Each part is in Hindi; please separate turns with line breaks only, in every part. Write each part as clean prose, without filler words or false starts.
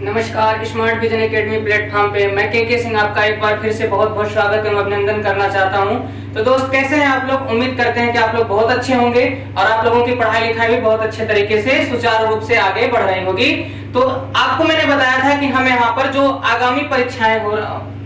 नमस्कार, स्मार्ट विजन एकेडमी प्लेटफॉर्म पे मैं के सिंह आपका एक बार फिर से बहुत बहुत स्वागत एवं अभिनंदन करना चाहता हूं। तो दोस्त, कैसे हैं आप लोग? उम्मीद करते हैं कि आप लोग बहुत अच्छे होंगे और आप लोगों की पढ़ाई लिखाई भी बहुत अच्छे तरीके से सुचारू रूप से आगे बढ़ रही होगी। तो आपको मैंने बताया था कि हम यहाँ पर जो आगामी परीक्षाएं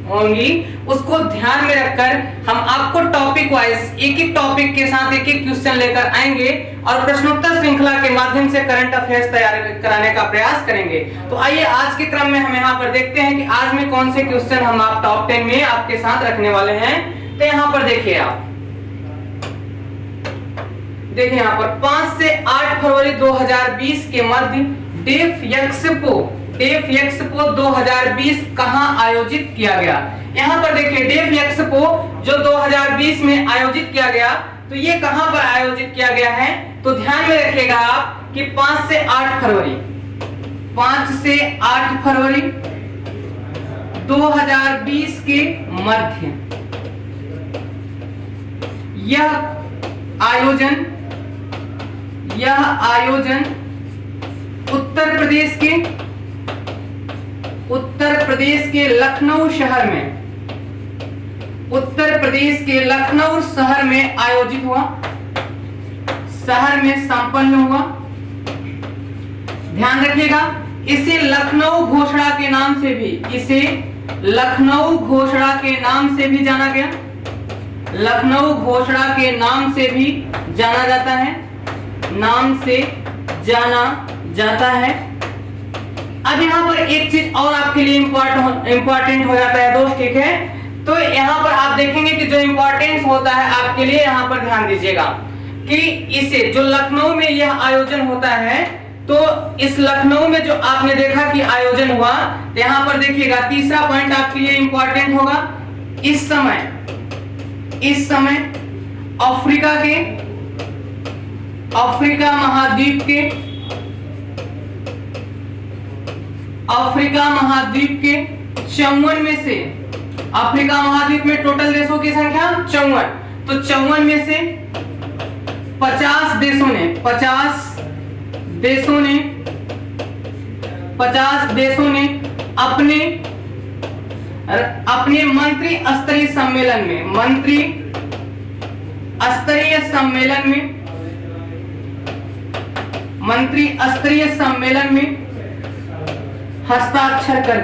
होंगी उसको ध्यान में रखकर हम आपको टॉपिक वाइज एक एक टॉपिक के साथ एक एक क्वेश्चन लेकर आएंगे और प्रश्नोत्तर श्रृंखला के माध्यम से करंट अफेयर्स तैयार कराने का प्रयास करेंगे। तो आइए आज के क्रम में हम यहाँ पर देखते हैं कि आज में कौन से क्वेश्चन हम आप टॉप 10 में आपके साथ रखने वाले हैं। तो यहाँ पर देखिए, आप देखिए यहाँ पर 5 से 8 फरवरी 2020 के मध्य डेफ एक्सपो 2020 कहां आयोजित किया गया। यहाँ पर देखिए, डेफ एक्सपो जो 2020 में आयोजित किया गया, तो ये कहां पर आयोजित किया गया है? तो ध्यान में रखिएगा आप कि 5 से 8 फरवरी 2020 के मध्य यह आयोजन उत्तर प्रदेश के लखनऊ शहर में आयोजित हुआ, शहर में संपन्न हुआ। ध्यान रखिएगा, इसे लखनऊ घोषणा के नाम से भी जाना गया, लखनऊ घोषणा के नाम से भी जाना जाता है। अब यहाँ पर एक चीज और आपके लिए इंपॉर्टेंट हो जाता है दोस्त, ठीक है? तो यहाँ पर आप देखेंगे कि जो इंपॉर्टेंस होता है आपके लिए, यहाँ पर ध्यान दीजिएगा कि इसे जो लखनऊ में यह आयोजन होता है, तो इस लखनऊ में जो आपने देखा कि आयोजन हुआ, तो यहाँ पर देखिएगा तीसरा पॉइंट आपके लिए इंपॉर्टेंट होगा। इस समय अफ्रीका महाद्वीप के 54 में से, अफ्रीका महाद्वीप में टोटल देशों की संख्या 54, तो 54 में से 50 देशों ने अपने मंत्री स्तरीय सम्मेलन में हस्ताक्षर कर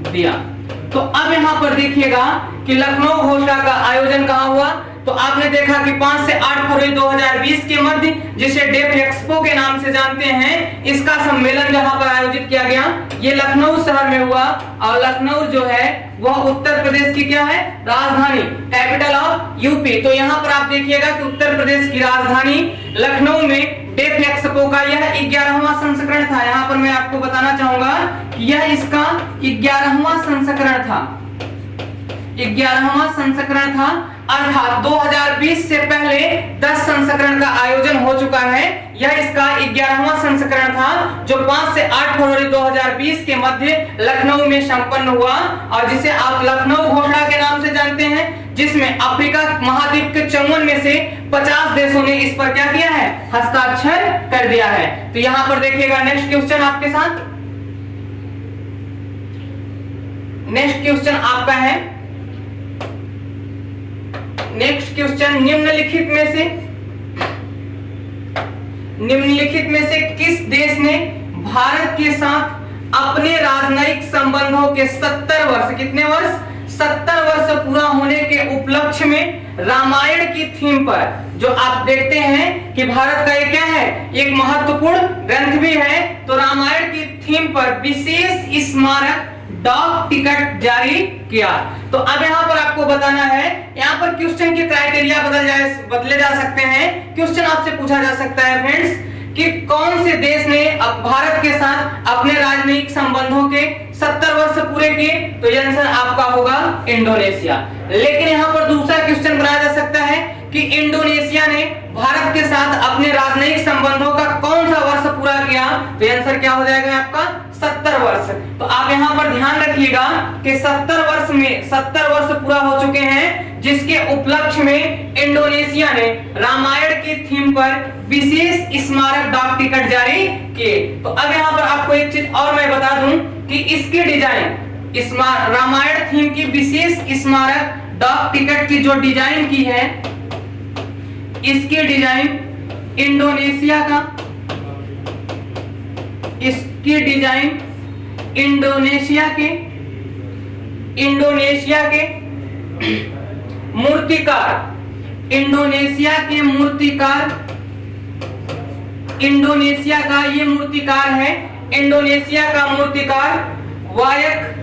दिया। तो अब यहाँ पर देखिएगा कि लखनऊ घोषणा का आयोजन कहाँ हुआ। तो आपने देखा कि 5 से 8 फरवरी 2020 के मध्य, जिसे डेफ एक्सपो के नाम से जानते हैं, इसका सम्मेलन जहां पर आयोजित किया गया, ये लखनऊ शहर में हुआ। और लखनऊ जो है वह उत्तर प्रदेश की क्या है? राजधानी, कैपिटल ऑफ यूपी। तो यहाँ पर आप देखिएगा कि उत्तर प्रदेश की राजधानी लखनऊ में डेफ एक्सपो का यह 11वां संस्करण था। यहाँ पर मैं आपको बताना चाहूंगा कि यह इसका 11वां संस्करण था, अर्थात 2020 से पहले 10 संस्करण का आयोजन हो चुका है। यह इसका 11वां संस्करण था जो 5 से 8 फरवरी 2020 के मध्य लखनऊ में संपन्न हुआ, और जिसे आप लखनऊ घोषणा के नाम से जानते हैं, जिसमें अफ्रीका महाद्वीप के 54 में से 50 देशों ने इस पर क्या किया है? हस्ताक्षर कर दिया है। तो यहाँ पर देखिएगा, नेक्स्ट क्वेश्चन आपके साथ, नेक्स्ट क्वेश्चन आपका है, नेक्स्ट क्वेश्चन, निम्नलिखित में से किस देश ने भारत के साथ अपने राजनयिक संबंधों के 70 वर्ष, कितने वर्ष? 70 वर्ष पूरा होने के उपलक्ष्य में रामायण की थीम पर, जो आप देखते हैं कि भारत का ये क्या है, एक महत्वपूर्ण ग्रंथ भी है, तो रामायण की थीम पर विशेष स्मारक डाक टिकट जारी किया। तो अब यहाँ पर आपको बताना है, यहाँ पर क्वेश्चन के क्राइटेरिया बदले जा सकते हैं। क्वेश्चन आपसे पूछा जा सकता है फ्रेंड्स कि कौन से देश ने भारत के साथ अपने राजनयिक संबंधों के 70 वर्ष पूरे किए, तो ये आंसर आपका होगा इंडोनेशिया। लेकिन यहाँ पर दूसरा क्वेश्चन बनाया जा सकता है कि इंडोनेशिया ने भारत के साथ अपने राजनयिक संबंधों का कौन सा वर्ष पूरा किया, तो ये आंसर क्या हो जाएगा आपका? 70 वर्ष। तो आप यहाँ पर ध्यान रखिएगा कि 70 वर्ष पूरा हो चुके हैं जिसके उपलक्ष्य में इंडोनेशिया ने रामायण की थीम पर विशेष स्मारक डाक टिकट जारी किए। तो अब यहाँ पर आपको एक चीज और मैं बता दूं कि इसकी डिजाइन रामायण थीम की विशेष स्मारक डाक टिकट की जो डिजाइन की है, इसकी डिजाइन इंडोनेशिया का, इसकी डिजाइन इंडोनेशिया के मूर्तिकार, इंडोनेशिया का ये मूर्तिकार है, इंडोनेशिया का मूर्तिकार वायोक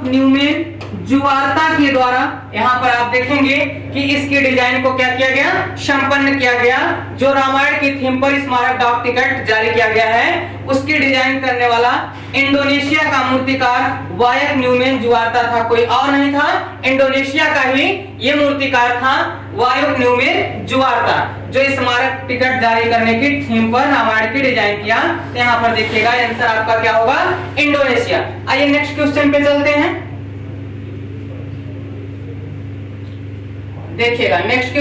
न्यूमेन जुआर्ता के द्वारा यहाँ पर आप देखेंगे कि इसकी डिजाइन को क्या किया गया, संपन्न किया गया। जो रामायण की थीम पर स्मारक डाक टिकट जारी किया गया है, उसकी डिजाइन करने वाला इंडोनेशिया का मूर्तिकार वायक न्यूमेन जुआर्ता था, कोई और नहीं था, इंडोनेशिया का ही ये मूर्तिकार था, वायक न्यूमेन जुआर्ता, जो स्मारक टिकट जारी करने की थीम पर रामायण की डिजाइन किया। यहाँ पर देखिएगा आंसर आपका क्या होगा, इंडोनेशिया। आइए नेक्स्ट क्वेश्चन पे चलते हैं। देखिएगा नेक्स्ट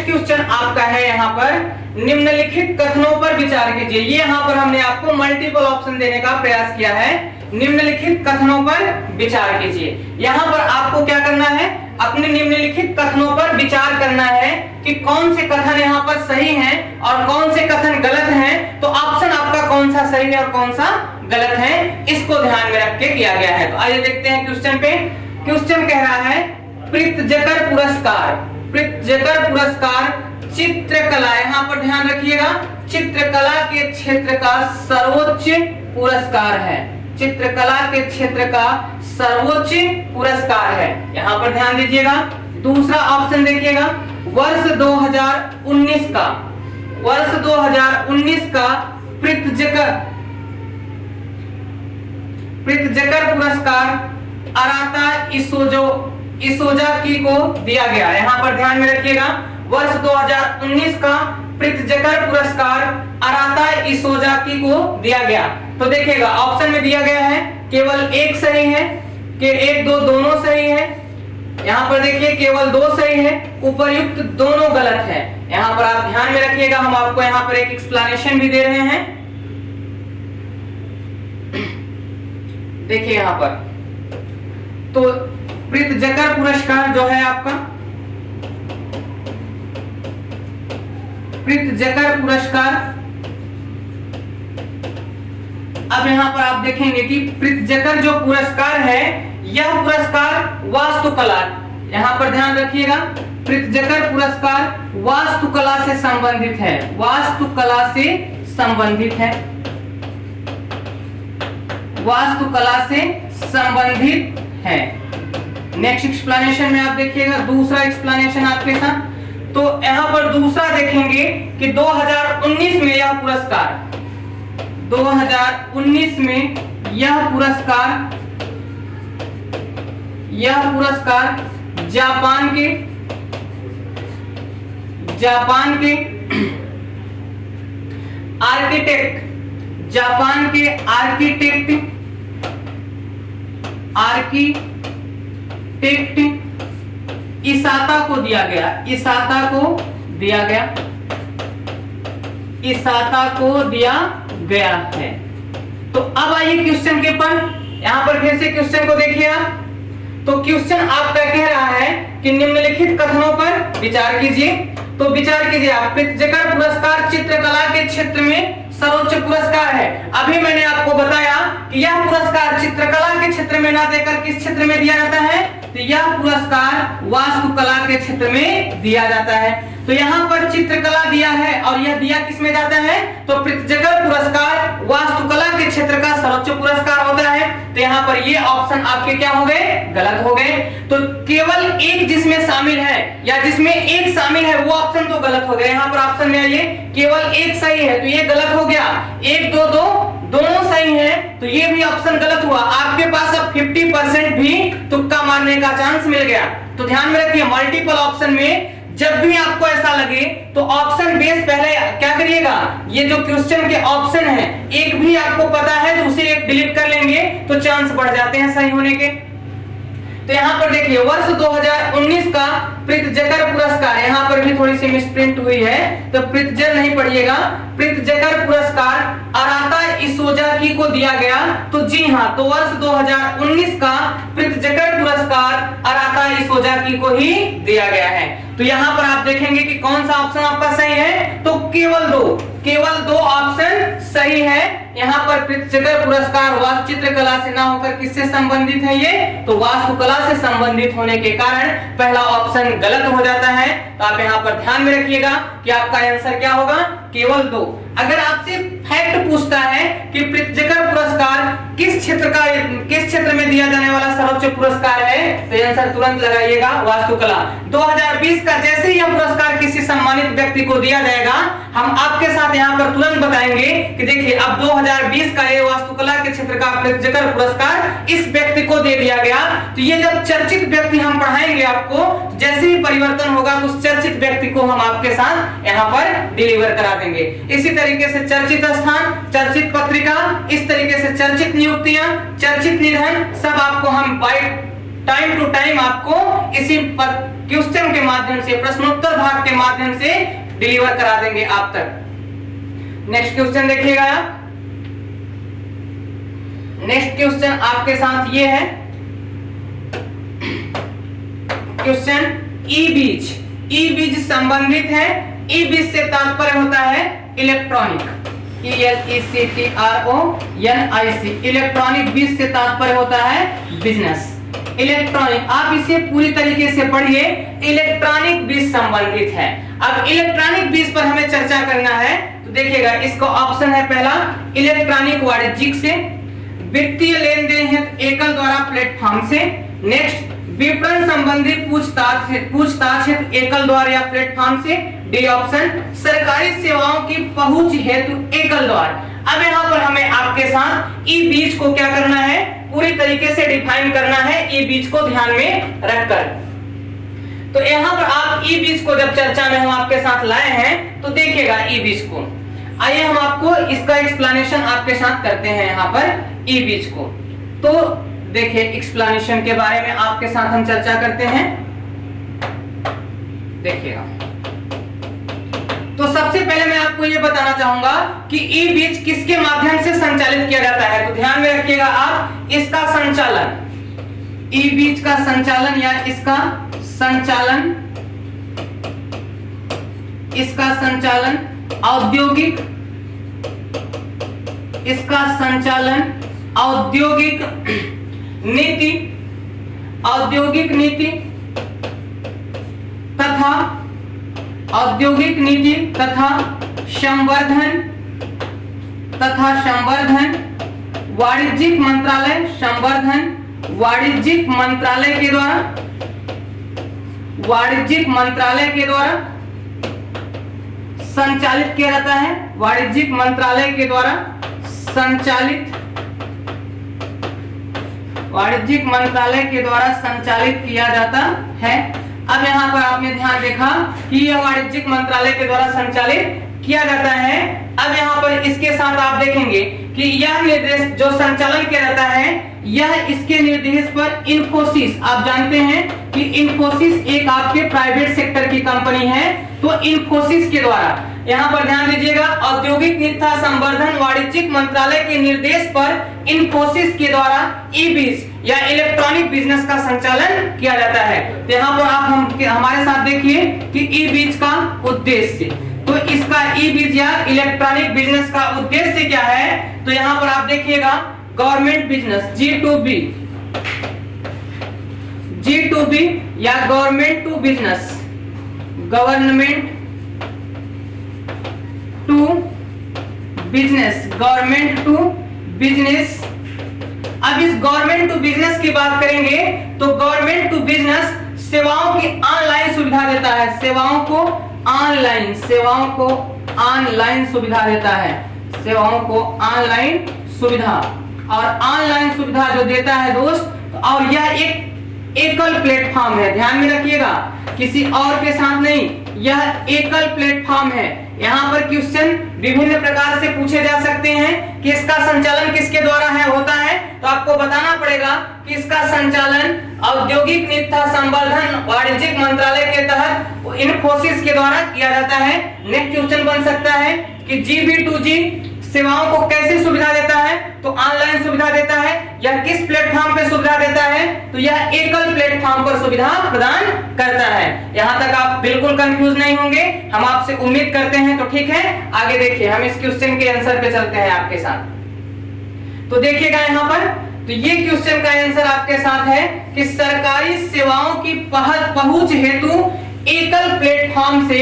क्वेश्चन आपका है यहाँ पर, निम्नलिखित कथनों पर विचार कीजिए। ये यहाँ पर हमने आपको मल्टीपल ऑप्शन देने का प्रयास किया है। निम्नलिखित कथनों पर विचार कीजिए। यहाँ पर आपको क्या करना है, अपने निम्नलिखित कथनों पर विचार करना है कि कौन से कथन यहाँ पर सही हैं और कौन से कथन गलत हैं। तो ऑप्शन आपका कौन सा सही है और कौन सा गलत है, इसको ध्यान में रख के किया गया है। तो आइए देखते हैं क्वेश्चन पे। क्वेश्चन कह रहा है प्रित्जकर पुरस्कार चित्रकला, यहाँ पर ध्यान रखिएगा, चित्रकला के क्षेत्र का सर्वोच्च पुरस्कार है, चित्रकला के क्षेत्र का सर्वोच्च पुरस्कार है, यहाँ पर ध्यान दीजिएगा। दूसरा ऑप्शन देखिएगा, वर्ष 2019 का प्रित्जकर पुरस्कार अराता इसोजाकी को दिया गया। यहाँ पर ध्यान में रखिएगा, वर्ष 2019 का प्रित्जकर पुरस्कार अराता इसोजाकी को दिया गया। तो देखिएगा ऑप्शन में दिया गया है केवल एक सही है, कि एक दो दोनों सही है। यहाँ पर देखिए केवल दो सही है, उपर्युक्त दोनों गलत है। यहाँ पर आप ध्यान में रखिएगा, हम आपको यहाँ पर एक एक्सप्लेनेशन भी दे रहे हैं। देखिए यहाँ पर तो प्रित्जकर पुरस्कार जो है आपका, प्रित्जकर पुरस्कार, अब यहाँ पर आप देखेंगे कि प्रित्जकर जो पुरस्कार है, यह पुरस्कार वास्तुकला, यहाँ पर ध्यान रखिएगा, प्रित्जकर पुरस्कार वास्तुकला से संबंधित है, वास्तुकला से संबंधित है, वास्तुकला से संबंधित है। नेक्स्ट एक्सप्लेनेशन में आप देखिएगा, दूसरा एक्सप्लेनेशन आपके साथ। तो यहां पर दूसरा देखेंगे कि 2019 में यह पुरस्कार, 2019 में यह पुरस्कार जापान के आर्किटेक्ट इसाता को दिया गया, इसाता को दिया गया है। तो अब आइए क्वेश्चन के पर, यहां पर फिर से क्वेश्चन को देखिए आप। तो क्वेश्चन आपका कह रहा है कि निम्नलिखित कथनों पर विचार कीजिए। तो विचार कीजिए आप, प्रित्जकर पुरस्कार चित्रकला के क्षेत्र में सर्वोच्च पुरस्कार है। अभी मैंने आपको बताया कि यह पुरस्कार चित्रकला के क्षेत्र में ना देकर किस क्षेत्र में दिया जाता है, तो यह पुरस्कार वास्तुकला के क्षेत्र में दिया जाता है। तो यहाँ पर चित्रकला दिया है और यह दिया किस में जाता है, तो प्रित्जकर पुरस्कार वास्तुकला के क्षेत्र का सर्वोच्च पुरस्कार होता है। तो यहाँ पर ये ऑप्शन आपके क्या हो गए, गलत हो गए। तो केवल एक जिसमें शामिल है या जिसमें एक शामिल है वो ऑप्शन तो गलत हो गए। यहाँ पर ऑप्शन में आइए, केवल एक सही है तो ये गलत हो गया। एक दो दो दोनों सही है तो ये भी ऑप्शन गलत हुआ। आपके पास अब 50% भी तुक्का मारने का चांस मिल गया। तो ध्यान में रखिए, मल्टीपल ऑप्शन में जब भी आपको ऐसा लगे तो ऑप्शन बेस पहले क्या करिएगा, ये जो क्वेश्चन के ऑप्शन है एक भी आपको पता है तो उसे एक डिलीट कर लेंगे तो चांस बढ़ जाते हैं सही होने के। तो यहाँ पर देखिए वर्ष 2019 का प्रित्जकर पुरस्कार, यहाँ पर भी थोड़ी सी मिसप्रिंट हुई है तो प्रित्जर नहीं पढ़िएगा, प्रित्जकर पुरस्कार अराता इसोजाकी को दिया गया। तो जी हाँ, तो वर्ष 2019 का प्रित्जकर पुरस्कार अराता इसोजाकी को ही दिया गया है। तो यहाँ पर आप देखेंगे कि कौन सा ऑप्शन आपका सही है, तो केवल दो ऑप्शन सही है। यहाँ पर प्रित्जकर पुरस्कार वास्तुचित्रकला से ना होकर किससे संबंधित है, ये तो वास्तुकला से संबंधित होने के कारण पहला ऑप्शन गलत हो जाता है। तो आप यहाँ पर ध्यान में रखिएगा कि आपका आंसर क्या होगा, केवल 2। अगर आपसे फैक्ट पूछता है कि प्रित्जकर पुरस्कार किस क्षेत्र में दिया जाने वाला सर्वोच्च पुरस्कार है, तो आंसर तुरंत लगाइएगा वास्तुकला। 2020 का जैसे ही यह पुरस्कार किसी सम्मानित व्यक्ति को दिया जाएगा, हम आपके साथ यहाँ पर तुरंत बताएंगे कि देखिए अब 2020 का ये वास्तुकला के क्षेत्र का प्रित्जकर पुरस्कार इस व्यक्ति को दे दिया गया। तो ये जब चर्चित व्यक्ति हम पढ़ाएंगे आपको, जैसे ही परिवर्तन होगा तो उस चर्चित व्यक्ति को हम आपके साथ यहाँ पर डिलीवर करा देंगे। इसी तरीके से चर्चित स्थान, चर्चित पत्रिका, इस तरीके से चर्चित नियुक्तियां, चर्चित निधन, सब आपको हम बाय टाइम टू टाइम आपको इसी क्वेश्चन के माध्यम से, प्रश्नोत्तर भाग के माध्यम से डिलीवर करा देंगे आप तक। नेक्स्ट क्वेश्चन देखिएगा आप। नेक्स्ट क्वेश्चन आपके साथ ये है क्वेश्चन ई बीज संबंधित है। ई बीज से तात्पर्य होता है इलेक्ट्रॉनिक, ELECTRONIC, इलेक्ट्रॉनिक बीज से तात्पर्य होता है बिजनेस। इलेक्ट्रॉनिक, आप इसे पूरी तरीके से पढ़िए, इलेक्ट्रॉनिक बीज संबंधित है। अब इलेक्ट्रॉनिक बीज पर हमें चर्चा करना है तो देखिएगा, इसका ऑप्शन है पहला इलेक्ट्रॉनिक वाणिज्यिक से, वित्तीय लेन देन हेतु एकल द्वारा प्लेटफॉर्म से, नेक्स्ट विपणन संबंधी पूछताछ हेतु एकल द्वार या प्लेटफॉर्म से, डी ऑप्शन सरकारी सेवाओं की पहुंच हेतु एकल द्वार। अब यहाँ पर हमें आपके साथ ई बीज को क्या करना है, पूरी तरीके से डिफाइन करना है, ई बीज को ध्यान में रखकर। तो यहाँ पर आप ई बीज को जब चर्चा में हम आपके साथ लाए हैं तो देखिएगा ई बीज को, आइए हम आपको इसका एक्सप्लेनेशन आपके साथ करते हैं यहाँ पर ई बीज को। तो देखिए एक्सप्लेनेशन के बारे में आपके साथ हम चर्चा करते हैं, देखिएगा। तो सबसे पहले मैं आपको ये बताना चाहूंगा कि ई बीज किसके माध्यम से संचालित किया जाता है। तो ध्यान में रखिएगा आप, इसका संचालन, ई बीज का संचालन या इसका संचालन औद्योगिक, इसका संचालन औद्योगिक नीति तथा संवर्धन वाणिज्यिक मंत्रालय के द्वारा संचालित किया जाता है, वाणिज्यिक मंत्रालय के द्वारा संचालित किया जाता है। अब यहाँ पर आपने ध्यान देखा कि यह वाणिज्यिक मंत्रालय के द्वारा संचालित किया जाता है। अब यहाँ पर इसके साथ आप देखेंगे कि यह निर्देश जो संचालन किया जाता है, यह इसके निर्देश पर इन्फोसिस, आप जानते हैं कि इन्फोसिस एक आपके प्राइवेट सेक्टर की कंपनी है, तो इन्फोसिस के द्वारा, यहाँ पर ध्यान दीजिएगा, औद्योगिक नीति तथा संवर्धन वाणिज्यिक मंत्रालय के निर्देश पर इन्फोसिस के द्वारा ई बीज या इलेक्ट्रॉनिक बिजनेस का संचालन किया जाता है। तो यहाँ पर आप हमारे साथ देखिए कि ई बीज का उद्देश्य, तो इसका ई बीज या इलेक्ट्रॉनिक बिजनेस का उद्देश्य क्या है, तो यहाँ पर आप देखिएगा गवर्नमेंट बिजनेस G2B या government to business, government to business. अब इस गवर्नमेंट टू बिजनेस की बात करेंगे तो गवर्नमेंट टू बिजनेस सेवाओं की ऑनलाइन सुविधा देता है, सेवाओं को ऑनलाइन सुविधा देता है, सेवाओं को ऑनलाइन सुविधा और ऑनलाइन सुविधा जो देता है दोस्त, और यह एक एकल प्लेटफॉर्म है, ध्यान में रखिएगा, किसी और के साथ नहीं, यह एकल प्लेटफॉर्म है। यहाँ पर क्वेश्चन विभिन्न प्रकार से पूछे जा सकते हैं कि इसका संचालन किसके द्वारा होता है, तो आपको बताना पड़ेगा कि इसका संचालन औद्योगिक नीति संवर्धन वाणिज्यिक मंत्रालय के तहत इन्फोसिस के द्वारा किया जाता है। नेक्स्ट क्वेश्चन बन सकता है कि GB2G सेवाओं को कैसे सुविधा देता है, तो ऑनलाइन सुविधा देता है। यह किस प्लेटफॉर्म पे सुविधा देता है, तो यह एकल प्लेटफॉर्म पर सुविधा प्रदान करता है। यहां तक आप बिल्कुल कंफ्यूज नहीं होंगे, हम आपसे उम्मीद करते हैं। तो ठीक है, आगे देखिए, हम इस क्वेश्चन के आंसर पे चलते हैं आपके साथ। तो देखिएगा यहाँ पर, तो ये क्वेश्चन का आंसर आपके साथ है कि सरकारी सेवाओं की पहुंच हेतु एकल प्लेटफॉर्म से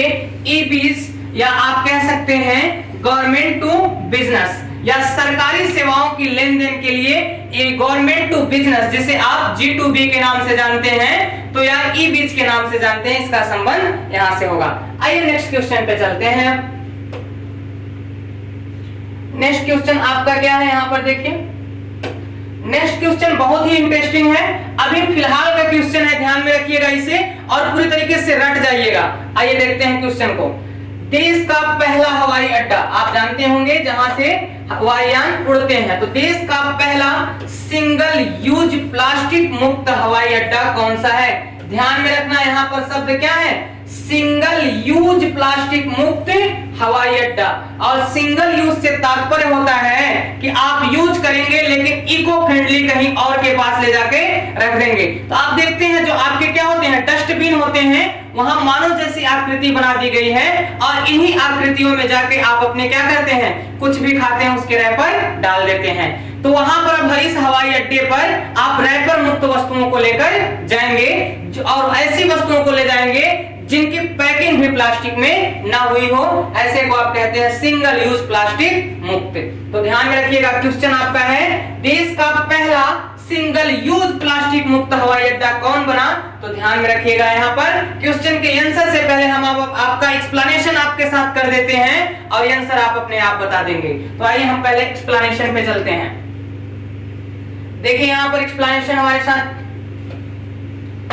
ई-बीज, या आप कह सकते हैं गवर्नमेंट टू बिजनेस, या सरकारी सेवाओं की लेन देन के लिए ये गवर्नमेंट टू बिजनेस, जिसे आप G2B के नाम से जानते हैं, तो या ई-बीज के नाम से जानते हैं, इसका संबंध यहां से होगा। आइए नेक्स्ट क्वेश्चन पे चलते हैं। नेक्स्ट क्वेश्चन आपका क्या है, यहां पर देखिए। नेक्स्ट क्वेश्चन बहुत ही इंटरेस्टिंग है, अभी फिलहाल का क्वेश्चन है, ध्यान में रखिएगा इसे और पूरी तरीके से रट जाइएगा। आइए देखते हैं क्वेश्चन को। देश का पहला हवाई अड्डा, आप जानते होंगे, जहां से हवाईयान उड़ते हैं, तो देश का पहला सिंगल यूज प्लास्टिक मुक्त हवाई अड्डा कौन सा है? ध्यान में रखना, यहाँ पर शब्द क्या है, सिंगल यूज प्लास्टिक मुक्त हवाई अड्डा। और सिंगल यूज से तात्पर्य होता है कि आप यूज करेंगे लेकिन इको फ्रेंडली कहीं और के पास ले जाके रख देंगे। तो आप देखते हैं जो आपके क्या होते हैं, डस्टबिन होते हैं, वहां मानव जैसी आकृति बना दी गई है और इन्हीं आकृतियों में जाके आप अपने क्या करते हैं, कुछ भी खाते हैं उसके रैपर डाल देते हैं। तो वहां पर अब इस हवाई अड्डे पर आप रैपर मुक्त वस्तुओं को लेकर जाएंगे और ऐसी वस्तुओं को ले जाएंगे जिनकी पैकिंग भी प्लास्टिक में ना हुई हो, ऐसे को आप कहते हैं सिंगल यूज प्लास्टिक मुक्त। तो ध्यान में रखिएगा, क्वेश्चन आपका है देश का पहला सिंगल यूज प्लास्टिक मुक्त हवाई अड्डा कौन बना? तो ध्यान में रखिएगा, यहाँ पर क्वेश्चन के आंसर से पहले हम आपका एक्सप्लेनेशन आपके साथ कर देते हैं और आंसर आप अपने आप बता देंगे। तो आइए हम पहले एक्सप्लेनेशन पे चलते हैं। देखिए यहाँ पर एक्सप्लेनेशन हमारे साथ,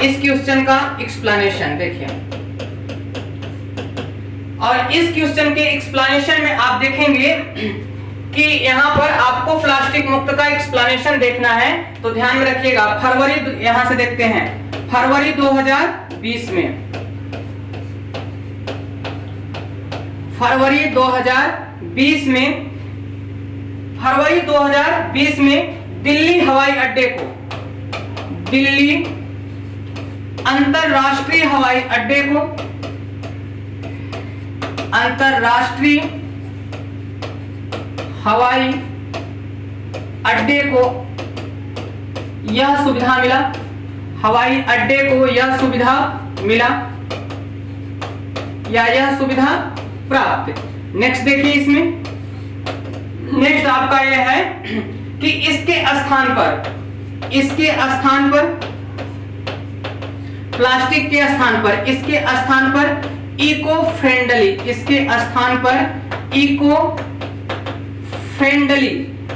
इस क्वेश्चन का एक्सप्लेनेशन देखिए, और इस क्वेश्चन के एक्सप्लेनेशन में आप देखेंगे कि यहाँ पर आपको प्लास्टिक मुक्त का एक्सप्लेनेशन देखना है। तो ध्यान में रखिएगा, फरवरी, यहां से देखते हैं, फरवरी 2020 में, फरवरी 2020 में दिल्ली हवाई अड्डे को, दिल्ली अंतरराष्ट्रीय हवाई अड्डे को, अंतरराष्ट्रीय हवाई अड्डे को यह सुविधा मिला, हवाई अड्डे को यह सुविधा मिला या यह सुविधा प्राप्त। नेक्स्ट देखिए, इसमें नेक्स्ट आपका यह है कि इसके स्थान पर प्लास्टिक के स्थान पर, इसके स्थान पर इको फ्रेंडली, इसके स्थान पर इको फ्रेंडली,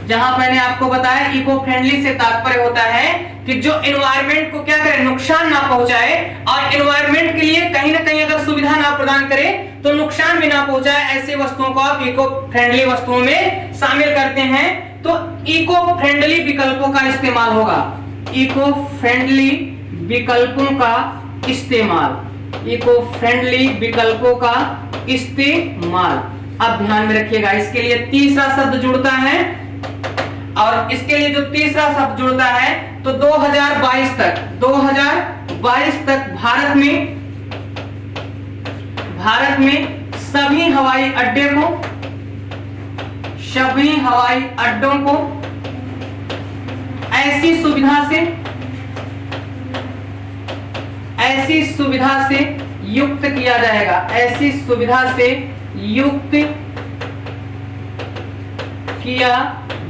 जहां मैंने आपको बताया इको फ्रेंडली से तात्पर्य होता है कि जो एनवायरनमेंट को क्या करे, नुकसान ना पहुंचाए, और एनवायरनमेंट के लिए कहीं ना कहीं अगर सुविधा ना प्रदान करे तो नुकसान भी ना पहुंचाए, ऐसे वस्तुओं को आप इको फ्रेंडली वस्तुओं में शामिल करते हैं। तो इको फ्रेंडली विकल्पों का इस्तेमाल होगा, इको फ्रेंडली विकल्पों का इस्तेमाल, इको फ्रेंडली विकल्पों का इस्तेमाल। अब ध्यान में रखिएगा, इसके लिए तीसरा शब्द जुड़ता है, और इसके लिए जो तीसरा शब्द जुड़ता है तो 2022 तक भारत में सभी हवाई अड्डों को ऐसी सुविधा से युक्त किया जाएगा, ऐसी सुविधा से युक्त किया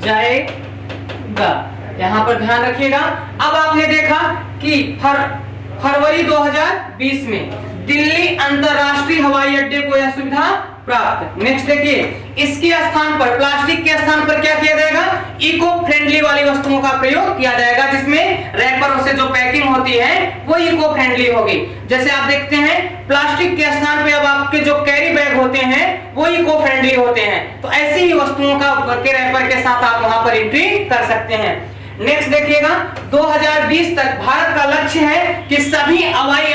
जाएगा। यहां पर ध्यान रखिएगा। अब आपने देखा कि फरवरी 2020 में दिल्ली अंतरराष्ट्रीय हवाई अड्डे को यह सुविधा प्राप्त। नेक्स्ट देखिए, इसके स्थान पर, प्लास्टिक के स्थान पर क्या किया जाएगा, इको फ्रेंडली वाली वस्तुओं का प्रयोग किया जाएगा, जिसमें रैपरों से जो पैकिंग होती है वो इको फ्रेंडली होगी। जैसे आप देखते हैं प्लास्टिक के स्थान पे अब आपके जो कैरी बैग होते हैं वो इको फ्रेंडली होते हैं, तो ऐसी ही वस्तुओं का के रैपर के साथ आप वहां पर एंट्री कर सकते हैं। नेक्स्ट देखिएगा, 2020 तक भारत का लक्ष्य है कि सभी हवाई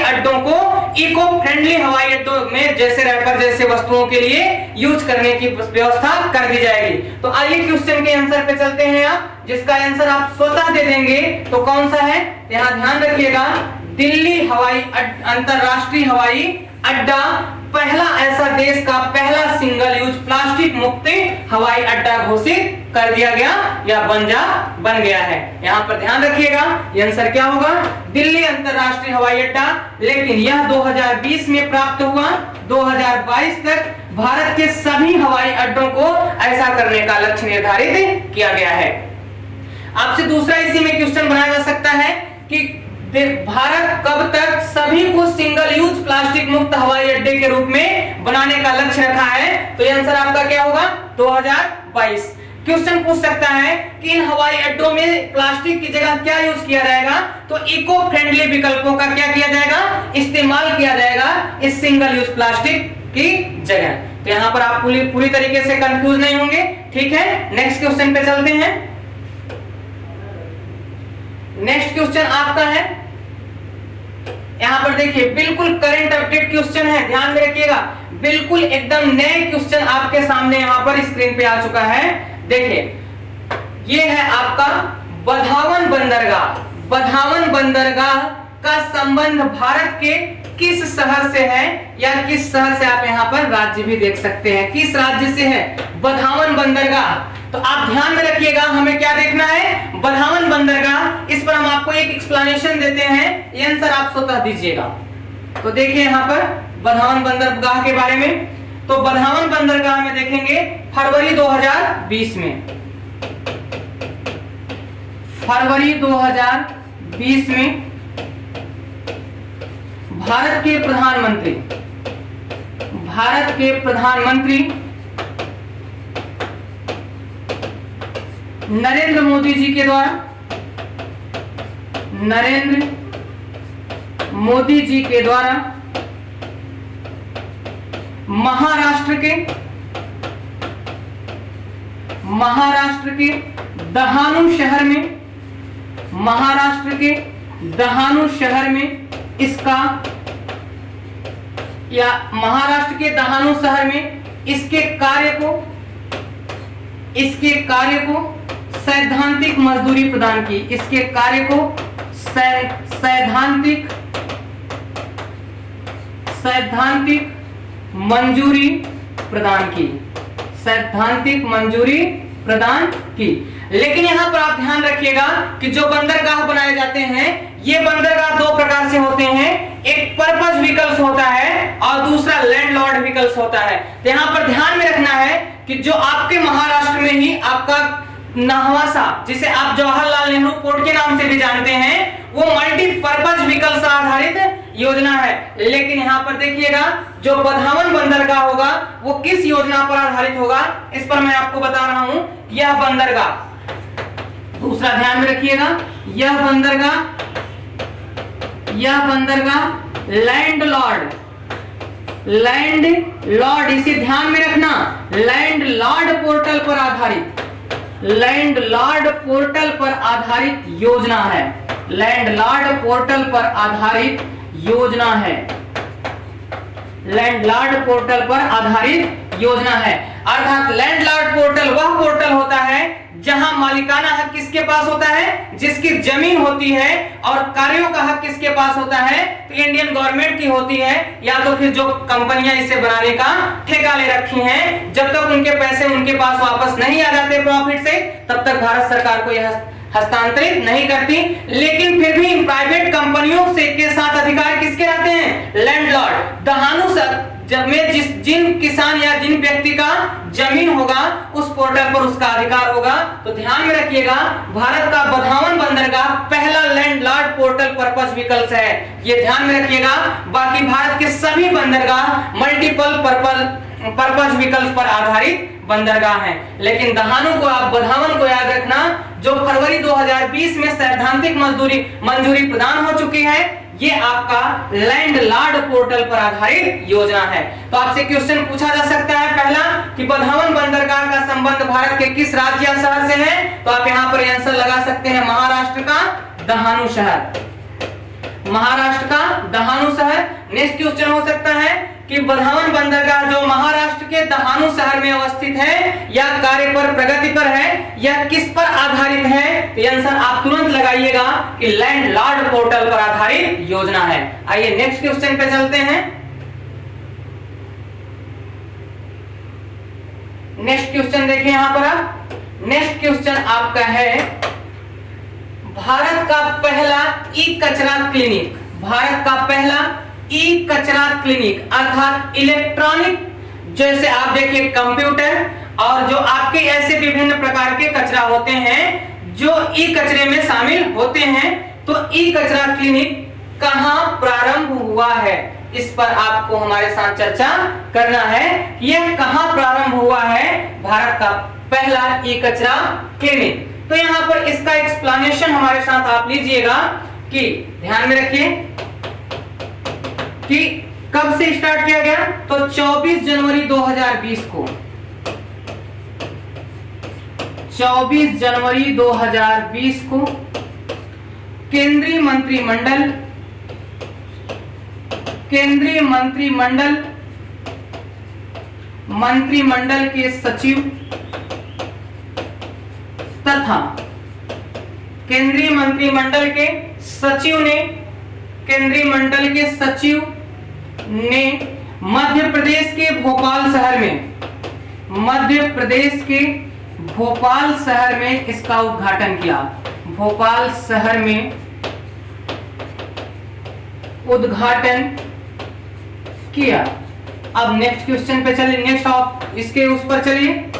अड्डों को इको फ्रेंडली हवाई अड्डों में जैसे रैपर जैसे वस्तुओं के लिए यूज करने की व्यवस्था कर दी जाएगी। तो आइए क्वेश्चन के आंसर पे चलते हैं आप, जिसका आंसर आप स्वतः दे देंगे। तो कौन सा है, यहाँ ध्यान रखिएगा, दिल्ली अंतरराष्ट्रीय हवाई अड्डा पहला ऐसा देश का पहला सिंगल यूज प्लास्टिक मुक्त हवाई अड्डा घोषित कर दिया गया या बन गया है। यहाँ पर ध्यान रखिएगा, ये आंसर क्या होगा, दिल्ली अंतरराष्ट्रीय हवाई अड्डा। लेकिन यह 2020 में प्राप्त हुआ, 2022 तक भारत के सभी हवाई अड्डों को ऐसा करने का लक्ष्य निर्धारित किया गया है। आपसे दूसरा इसी में क्वेश्चन बनाया जा सकता है कि भारत कब तक सभी को सिंगल यूज प्लास्टिक मुक्त हवाई अड्डे के रूप में बनाने का लक्ष्य रखा है, तो यह आंसर आपका क्या होगा, 2022। क्वेश्चन पूछ सकता है कि इन हवाई अड्डों में प्लास्टिक की जगह क्या यूज किया जाएगा, तो इको फ्रेंडली विकल्पों का क्या किया जाएगा, इस्तेमाल किया जाएगा इस सिंगल यूज प्लास्टिक की जगह। तो यहां पर आप पूरी तरीके से कंफ्यूज नहीं होंगे, ठीक है। नेक्स्ट क्वेश्चन पे चलते हैं। नेक्स्ट क्वेश्चन आपका है, यहां पर देखिए बिल्कुल करंट अपडेट क्वेश्चन है, ध्यान में रखिएगा, बिल्कुल एकदम नए क्वेश्चन आपके सामने यहां पर स्क्रीन पे आ चुका है। देखिए ये है आपका बधावन बंदरगाह। बधावन बंदरगाह का संबंध भारत के किस शहर से है, या किस शहर से आप यहाँ पर राज्य भी देख सकते हैं, किस राज्य से है बधावन बंदरगाह। तो आप ध्यान में रखिएगा, हमें क्या देखना है, बधावन बंदरगाह। इस पर हम आपको एक एक्सप्लेनेशन देते हैं, ये आंसर आप स्वतः दीजिएगा। तो देखिए यहाँ पर बधावन बंदरगाह के बारे में, तो बधावन बंदरगाह में देखेंगे फरवरी 2020 में, फरवरी 2020 में भारत के प्रधानमंत्री नरेंद्र मोदी जी के द्वारा महाराष्ट्र के दहानू शहर में इसका, या महाराष्ट्र के दहानू शहर में इसके कार्य को सैद्धांतिक मजदूरी प्रदान की, इसके कार्य को सैद्धांतिक मंजूरी प्रदान की। लेकिन यहां पर आप ध्यान रखिएगा कि जो बंदरगाह बनाए जाते हैं, ये बंदरगाह दो प्रकार से होते हैं, एक पर्पस व्हीकल्स होता है और दूसरा लैंडलॉर्ड व्हीकल्स होता है। तो यहां पर ध्यान में रखना है कि जो आपके महाराष्ट्र में ही आपका नहवासा, जिसे आप जवाहरलाल नेहरू पोर्ट के नाम से भी जानते हैं, वो मल्टीपर्पज व्हीकल्स आधारित योजना है। लेकिन यहाँ पर देखिएगा जो बधावन बंदरगाह होगा वो किस योजना पर आधारित होगा, इस पर मैं आपको बता रहा हूं। यह बंदरगाह, दूसरा ध्यान में रखिएगा, यह बंदरगाह लैंडलॉर्ड, इसे ध्यान में रखना, लैंडलॉर्ड पोर्टल पर आधारित योजना है, लैंडलॉर्ड पोर्टल पर आधारित योजना है। अर्थात लैंडलॉर्ड पोर्टल वह पोर्टल होता है जहां मालिकाना हक किसके पास होता है, जिसकी जमीन होती है, और कार्यों का हक किसके पास होता है, तो इंडियन गवर्नमेंट की होती है, या तो फिर जो कंपनियां इसे बनाने का ठेका ले रखी हैं, जब तक उनके पैसे उनके पास वापस नहीं आ जाते प्रॉफिट से, तब तक भारत सरकार को यह हस्तांतरित नहीं करती, लेकिन फिर भी प्राइवेट कंपनियों से के साथ अधिकार किसके रहते हैं? लैंडलॉर्ड। दहानु जब में जिन किसान या जिन व्यक्ति का जमीन होगा उस पोर्टल पर उसका अधिकार होगा। तो ध्यान में रखिएगा, भारत का बधावन बंदरगाह पहला लैंडलॉर्ड पोर्टल पर्पस विकल्प है, ये ध्यान में रखिएगा। बाकी भारत के सभी बंदरगाह मल्टीपल पर्पस विकल्प पर आधारित बंदरगाह हैं, लेकिन दहानु को आप बधावन को याद रखना, जो फरवरी 2020 में सैद्धांतिक मंजूरी प्रदान हो चुकी है, ये आपका लैंडलॉर्ड पोर्टल पर आधारित योजना है। तो आपसे क्वेश्चन पूछा जा सकता है पहला कि बधावन बंदरगाह का संबंध भारत के किस राज्य या शहर से है? तो आप यहां पर आंसर लगा सकते हैं महाराष्ट्र का दहानु शहर, महाराष्ट्र का दहानु शहर। नेक्स्ट क्वेश्चन हो सकता है कि बधावन बंदरगाह जो महाराष्ट्र के दहानु शहर में अवस्थित है या कार्य पर प्रगति पर है या किस पर आधारित है? तो आंसर आप तुरंत लगाइएगा कि लैंडलॉर्ड पोर्टल पर आधारित योजना है। आइए नेक्स्ट क्वेश्चन पे चलते हैं। नेक्स्ट क्वेश्चन देखिए यहां पर आप, नेक्स्ट क्वेश्चन आपका है भारत का पहला ई कचरा क्लिनिक, भारत का पहला ई कचरा क्लिनिक अर्थात इलेक्ट्रॉनिक, जैसे आप देखिए कंप्यूटर और जो आपके ऐसे विभिन्न प्रकार के कचरा होते हैं जो ई कचरे में शामिल होते हैं, तो ई कचरा क्लिनिक कहां प्रारंभ हुआ है, इस पर आपको हमारे साथ चर्चा करना है। यह कहां प्रारंभ हुआ है भारत का पहला ई कचरा क्लिनिक? तो यहां पर इसका एक्सप्लेनेशन हमारे साथ आप लीजिएगा कि ध्यान में रखिए कि कब से स्टार्ट किया गया। तो 24 जनवरी 2020 को, 24 जनवरी 2020 को केंद्रीय मंत्रिमंडल के सचिव तथा केंद्रीय मंत्रिमंडल के सचिव ने मध्य प्रदेश के भोपाल शहर में इसका उद्घाटन किया, भोपाल शहर में उद्घाटन किया। अब नेक्स्ट क्वेश्चन पे चलिए, नेक्स्ट आप इसके उस पर चलिए,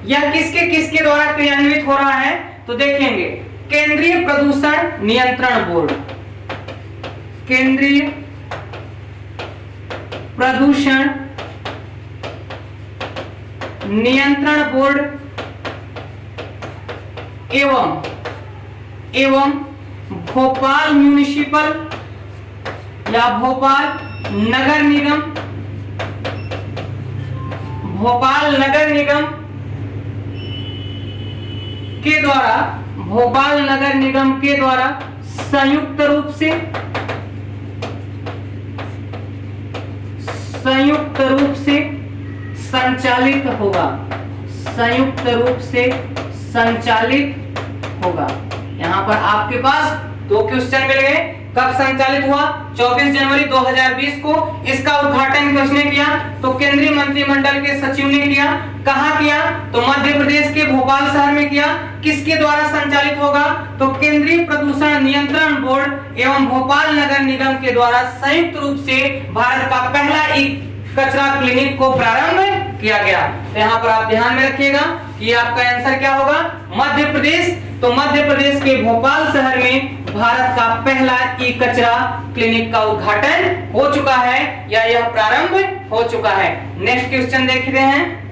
यह किसके द्वारा क्रियान्वित हो रहा है? तो देखेंगे केंद्रीय प्रदूषण नियंत्रण बोर्ड, केंद्रीय प्रदूषण नियंत्रण बोर्ड एवं भोपाल म्युनिसिपल या भोपाल नगर निगम के द्वारा संयुक्त रूप से संचालित होगा। यहां पर आपके पास दो क्वेश्चन मिल गए। कब संचालित हुआ? 24 जनवरी 2020 को। इसका उद्घाटन किसने किया? तो केंद्रीय मंत्रिमंडल के सचिव ने किया। कहां किया? तो मध्य प्रदेश के भोपाल शहर में किया। किसके द्वारा संचालित होगा? तो केंद्रीय प्रदूषण नियंत्रण बोर्ड एवं भोपाल नगर निगम के द्वारा संयुक्त रूप से भारत का पहला ई कचरा क्लिनिक को प्रारंभ किया गया। तो यहाँ पर आप ध्यान में रखिएगा कि आपका आंसर क्या होगा? मध्य प्रदेश। तो मध्य प्रदेश के भोपाल शहर में भारत का पहला ई कचरा क्लिनिक का उद्घाटन हो चुका है या यह प्रारंभ हो चुका है। नेक्स्ट क्वेश्चन देखते हैं।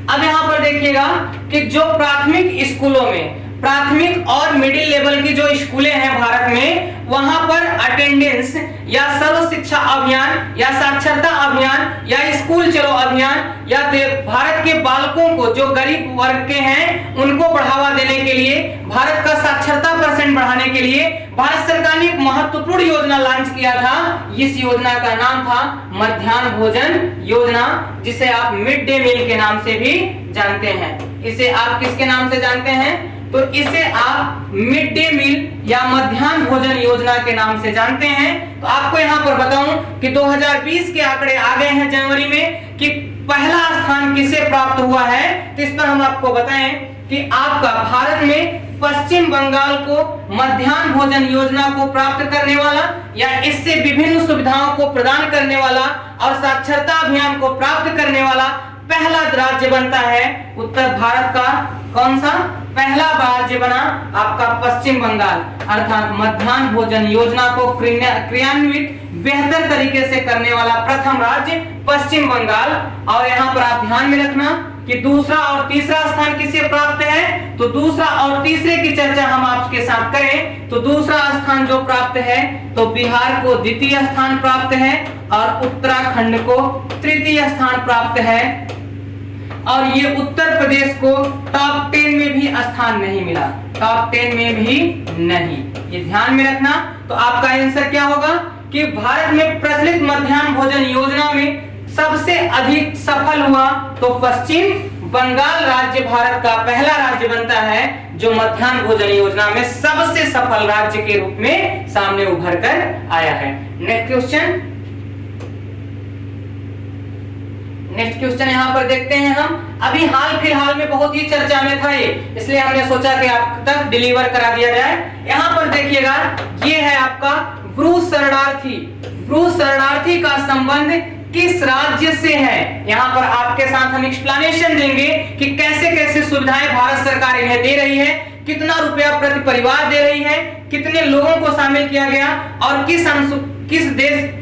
अब यहां पर देखिएगा कि जो प्राथमिक स्कूलों में, प्राथमिक और मिडिल लेवल की जो स्कूलें हैं भारत में, वहां पर अटेंडेंस या सर्व शिक्षा अभियान या साक्षरता अभियान या स्कूल चलो अभियान या भारत के बालकों को जो गरीब वर्ग के हैं उनको बढ़ावा देने के लिए, भारत का साक्षरता % बढ़ाने के लिए भारत सरकार ने एक महत्वपूर्ण योजना लॉन्च किया था। इस योजना का नाम था मध्याह्न भोजन योजना, जिसे आप मिड डे मील के नाम से भी जानते हैं। इसे आप किसके नाम से जानते हैं? तो इसे आप मिड डे मील या मध्याह्न भोजन योजना के नाम से जानते हैं। तो आपको यहां पर बताऊं कि 2020 के आंकड़े आ गए हैं जनवरी में कि पहला स्थान किसे प्राप्त हुआ है, तो इस पर हम आपको बताएं कि आपका भारत में पश्चिम बंगाल को मध्याह्न भोजन योजना को प्राप्त करने वाला या इससे विभिन्न सुविधाओं को प्रदान करने वाला और साक्षरता अभियान को प्राप्त करने वाला पहला राज्य बनता है उत्तर भारत का। कौन सा पहला राज्य बना? आपका पश्चिम बंगाल, अर्थात मध्याह्न भोजन योजना को क्रियान्वित बेहतर तरीके से करने वाला प्रथम राज्य पश्चिम बंगाल। और यहाँ पर आप ध्यान में रखना कि दूसरा और तीसरा स्थान किसे प्राप्त है, तो दूसरा और तीसरे की चर्चा हम आपके साथ करें तो दूसरा स्थान जो प्राप्त है तो बिहार को द्वितीय स्थान प्राप्त है और उत्तराखंड को तृतीय स्थान प्राप्त है। और ये उत्तर प्रदेश को टॉप 10 में भी स्थान नहीं मिला, टॉप 10 में भी नहीं, ये ध्यान में रखना। तो आपका आंसर क्या होगा कि भारत में प्रचलित मध्याह्न भोजन योजना में सबसे अधिक सफल हुआ तो पश्चिम बंगाल राज्य भारत का पहला राज्य बनता है जो मध्याह्न भोजन योजना में सबसे सफल राज्य के रूप में सामने उभर कर आया है। नेक्स्ट क्वेश्चन यहाँ पर देखते हैं हम। अभी हाल फिलहाल में बहुत ही चर्चा में था ये, इसलिए हमने सोचा कि आप तक डिलीवर करा दिया जाए। यहाँ पर देखिएगा, ये है आपका ब्रूस शरणार्थी। ब्रूस शरणार्थी का संबंध किस राज्य से है? यहाँ पर आपके साथ हम एक्सप्लेनेशन देंगे कि कैसे कैसे सुविधाएं भारत सरकार इन्हें दे रही है, कितना रुपया प्रति परिवार दे रही है, कितने लोगों को शामिल किया गया और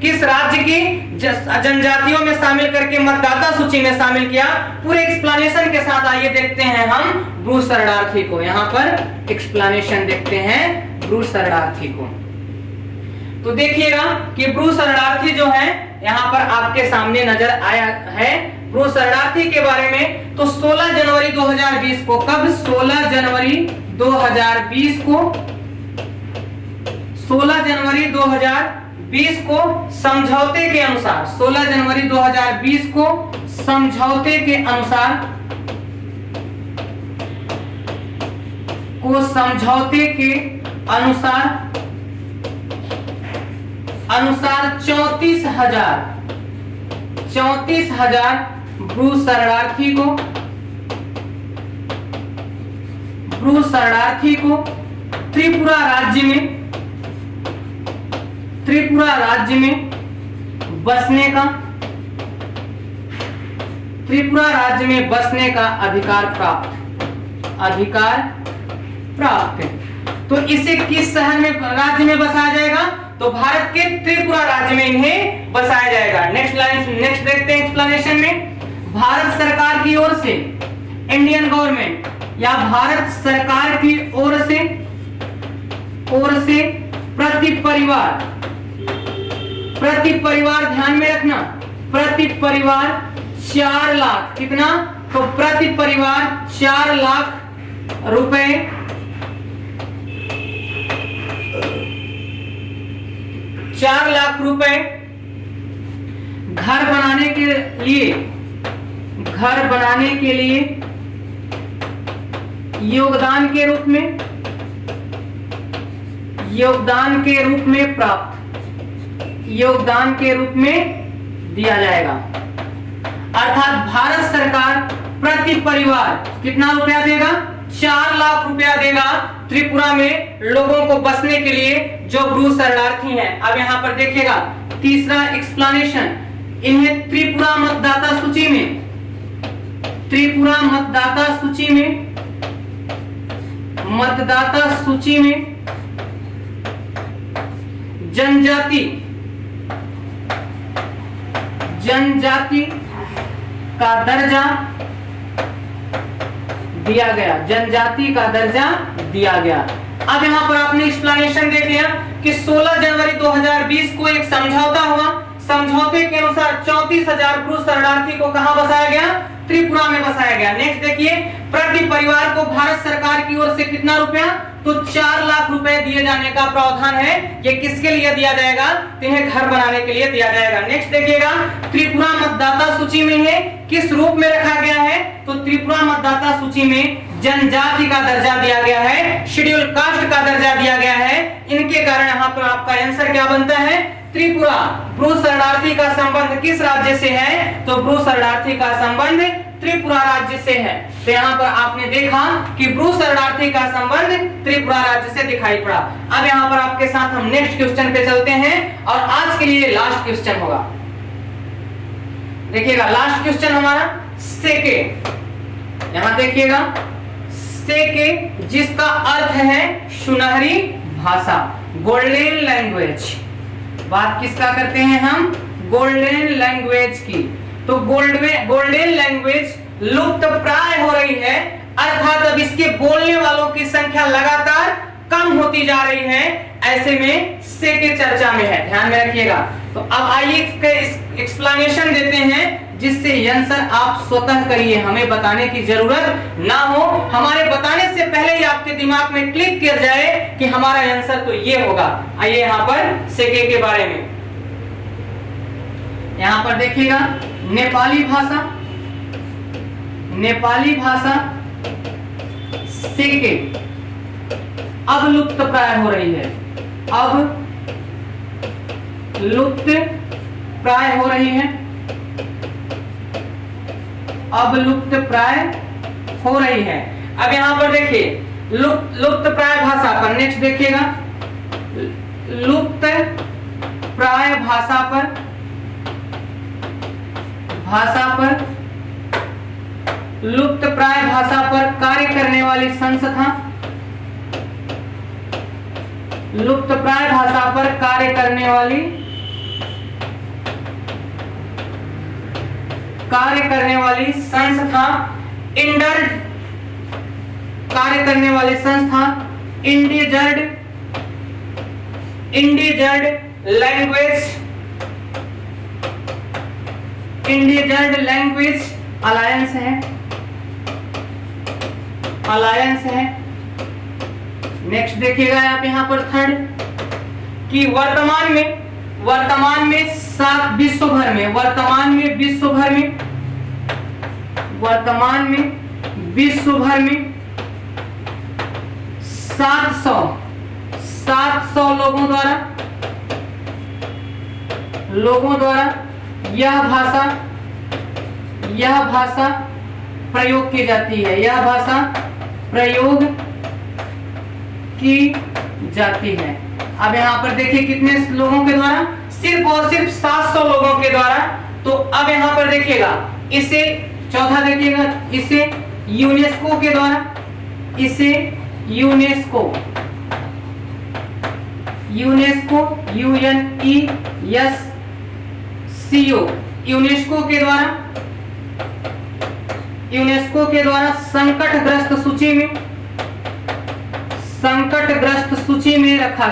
किस राज्य की जनजातियों में शामिल करके मतदाता सूची में शामिल किया। पूरे एक्सप्लेनेशन के साथ आइए देखते हैं हम ब्रूस शरणार्थी को। यहाँ पर एक्सप्लेनेशन देखते हैं ब्रूस शरणार्थी को। तो देखिएगा कि ब्रूस शरणार्थी जो है यहाँ पर आपके सामने नजर आया है। ब्रूस शरणार्थी के बारे में तो 16 जनवरी 2020 को, कब? 16 जनवरी 2020 को, 16 जनवरी 2020 को समझौते के अनुसार, 16 जनवरी 2020 को समझौते के अनुसार 34,000 ब्रूस शरणार्थी को त्रिपुरा राज्य में बसने का अधिकार प्राप्त। तो इसे किस शहर में, राज्य में बसाया जाएगा? तो भारत के त्रिपुरा राज्य में इन्हें बसाया जाएगा। नेक्स्ट देखते हैं एक्सप्लेनेशन में। भारत सरकार की ओर से, इंडियन गवर्नमेंट या भारत सरकार की ओर से प्रति परिवार ध्यान में रखना, प्रति परिवार 4 लाख, कितना? तो प्रति परिवार 4 लाख रुपए, 4 लाख रुपए घर बनाने के लिए योगदान के रूप में दिया जाएगा। अर्थात भारत सरकार प्रति परिवार कितना रुपया देगा? 4 लाख रुपया देगा त्रिपुरा में लोगों को बसने के लिए जो ब्रूस शरणार्थी हैं। अब यहाँ पर देखिएगा तीसरा एक्सप्लेनेशन, इन्हें त्रिपुरा मतदाता सूची में जनजाति का दर्जा दिया गया, जनजाति का दर्जा दिया गया। अब यहाँ पर आपने एक्सप्लेनेशन देख लिया कि 16 जनवरी 2020 को एक समझौता हुआ। समझौते के अनुसार 34,000 ब्रूस शरणार्थी को कहां बसाया गया? त्रिपुरा में बसाया गया। नेक्स्ट देखिए, प्रति परिवार को भारत सरकार की ओर से कितना रुपया? तो 4 लाख रुपए दिए जाने का प्रावधान है। ये किसके लिए दिया जाएगा? इन्हें घर बनाने के लिए दिया जाएगा। नेक्स्ट देखिएगा, त्रिपुरा मतदाता सूची में है किस रूप में रखा गया है? तो त्रिपुरा मतदाता सूची में जनजाति का दर्जा दिया गया है, शेड्यूल कास्ट का दर्जा दिया गया है। इनके कारण यहाँ पर आपका आंसर क्या बनता है? त्रिपुरा। ब्रू शरणार्थी का संबंध किस राज्य से है? तो ब्रू शरणार्थी का संबंध त्रिपुरा राज्य से है। तो यहाँ पर आपने देखा कि ब्रू शरणार्थी का संबंध त्रिपुरा राज्य से दिखाई पड़ा। अब यहाँ पर आपके साथ हम नेक्स्ट क्वेश्चन पे चलते हैं और आज के लिए लास्ट क्वेश्चन होगा। देखिएगा लास्ट क्वेश्चन हमारा सेके, यहां देखिएगा सेके, जिसका अर्थ है सुनहरी भाषा, गोल्डन लैंग्वेज। बात किसका करते हैं हम? गोल्डन लैंग्वेज की। तो गोल्डन लैंग्वेज लुप्त प्राय हो रही है, अर्थात अब इसके बोलने वालों की संख्या लगातार कम होती जा रही है। ऐसे में सेके चर्चा में है, ध्यान में रखिएगा। तो अब आइए इसका एक्सप्लेनेशन देते हैं, जिससे आंसर आप स्वतः करिए, हमें बताने की जरूरत ना हो। हमारे बताने से पहले ही आपके दिमाग में क्लिक कर जाए कि हमारा आंसर तो ये होगा। आइए यहाँ पर सेके के बारे में, यहाँ पर देखिएगा नेपाली भाषा, नेपाली भाषा सेके अब लुप्त प्राय हो रही है, अब लुप्त प्राय हो रही है, अब लुप्त प्राय हो रही है। अब यहां पर देखिए लुप्त प्राय भाषा पर, नेक्स्ट देखिएगा लुप्त प्राय भाषा पर, लुप्त प्राय भाषा पर कार्य करने वाली संस्था, लुप्त प्राय भाषा पर कार्य करने वाली संस्था इंडर्ड, कार्य करने वाली संस्था इंडिजर्ड लैंग्वेज अलायंस है। नेक्स्ट देखिएगा आप यहाँ पर थर्ड कि वर्तमान में विश्व भर में 700 लोगों द्वारा यह भाषा प्रयोग की जाती है, यह भाषा प्रयोग की जाती है। अब यहाँ पर देखिए कितने लोगों के द्वारा? सिर्फ और सिर्फ 700 लोगों के द्वारा। तो अब यहाँ पर देखिएगा इसे चौथा देखिएगा, इसे यूनेस्को के द्वारा, इसे यूनेस्को UNESCO यूनेस्को के द्वारा संकटग्रस्त सूची में रखा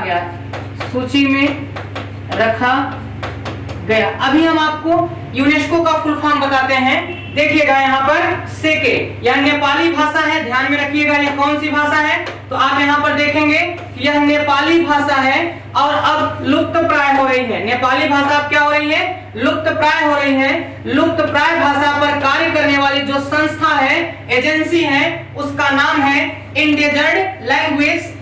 गया। अभी हम आपको यूनेस्को का फुल फॉर्म बताते हैं। देखिएगा यहाँ पर सेके यह नेपाली भाषा है, ध्यान में रखिएगा यह कौन सी भाषा है? तो आप यहाँ पर देखेंगे यह नेपाली भाषा है और अब लुप्त प्राय हो रही है। नेपाली भाषा अब क्या हो रही है? लुप्त प्राय हो रही है। लुप्त प्राय भाषा पर कार्य करने वाली जो संस्था है, एजेंसी है, उसका नाम है इंडिजर्ड लैंग्वेज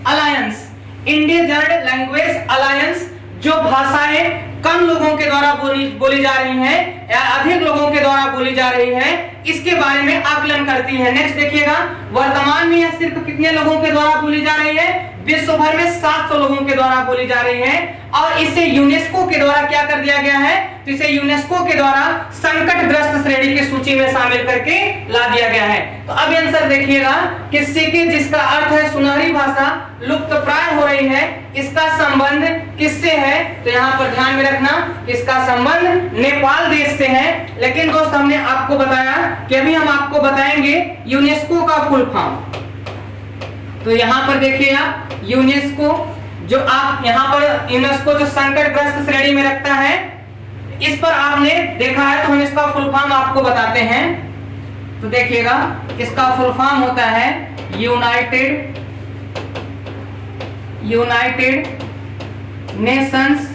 अलायंस। जो भाषाएं कम लोगों के द्वारा बोली जा रही हैं या अधिक लोगों के द्वारा बोली जा रही है, इसके बारे में आकलन करती है। नेक्स्ट देखिएगा वर्तमान में यह सिर्फ कितने लोगों के द्वारा बोली जा रही है? विश्व भर में 700 लोगों के द्वारा बोली जा रही है और इसे यूनेस्को के द्वारा क्या कर दिया गया है? तो इसे यूनेस्को के द्वारा संकटग्रस्त श्रेणी की सूची में शामिल करके ला दिया गया है। तो अब आंसर देखिएगा कि सेके जिसका अर्थ है सुनहरी भाषा लुप्त प्राय हो रही है, इसका संबंध किससे है? तो यहाँ पर ध्यान में रखना इसका संबंध नेपाल देश से है। लेकिन दोस्त हमने आपको बताया कि अभी हम आपको बताएंगे यूनेस्को का फुल फॉर्म। तो यहाँ पर देखिए आप यूनेस्को, जो आप यहाँ पर यूनेस्को जो संकटग्रस्त श्रेणी में रखता है, इस पर आपने देखा है, तो हम इसका फुल फॉर्म आपको बताते हैं। तो देखिएगा इसका फुल फॉर्म होता है United Nations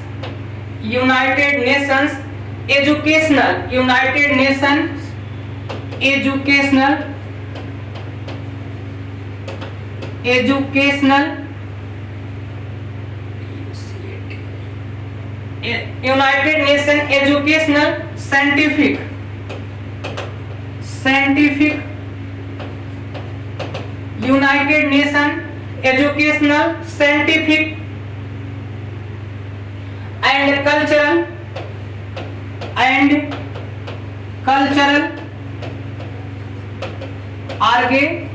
United Nation Educational Scientific United Nation Educational Scientific and Cultural Organization.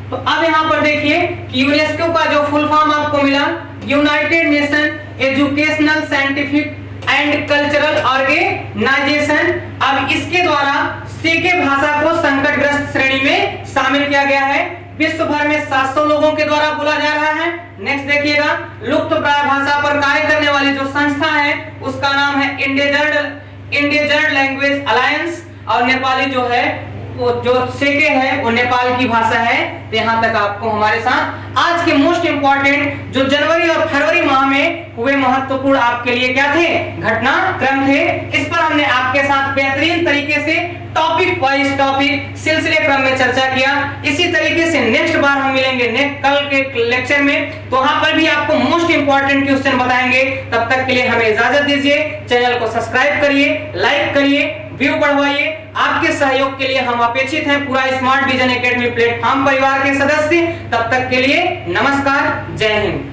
तो अब यहां पर देखिए कि यूनेस्को का जो फुल फॉर्म आपको मिला United Nation Educational Scientific and Cultural Organization. अब इसके द्वारा सीके भाषा को संकटग्रस्त श्रेणी में शामिल किया गया है। विश्व भर में 700 लोगों के द्वारा बोला जा रहा है। नेक्स्ट देखिएगा, लुप्त प्राय भाषा पर कार्य करने वाली जो संस्था है उसका नाम है इंडेंजर्ड लैंग्वेज अलायंस, और नेपाली जो है वो जो सेके है वो नेपाल की भाषा है। तो यहाँ तक आपको हमारे साथ आज के मोस्ट इंपॉर्टेंट जो जनवरी और फरवरी माह में हुए महत्वपूर्ण आपके लिए क्या थे, घटनाक्रम थे। इस पर हमने आपके साथ बेहतरीन तरीके से टॉपिक वाइज टॉपिक सिलसिले क्रम में चर्चा किया। इसी तरीके से नेक्स्ट बार हम मिलेंगे कल के लेक्चर में, तो वहां पर भी आपको मोस्ट इंपॉर्टेंट क्वेश्चन बताएंगे। तब तक के लिए हमें इजाजत दीजिए। चैनल को सब्सक्राइब करिए, लाइक करिए, व्यू बढ़वाइए। आपके सहयोग के लिए हम अपेक्षित हैं पूरा स्मार्ट विजन एकेडमी प्लेटफॉर्म परिवार के सदस्य। तब तक के लिए नमस्कार, जय हिंद।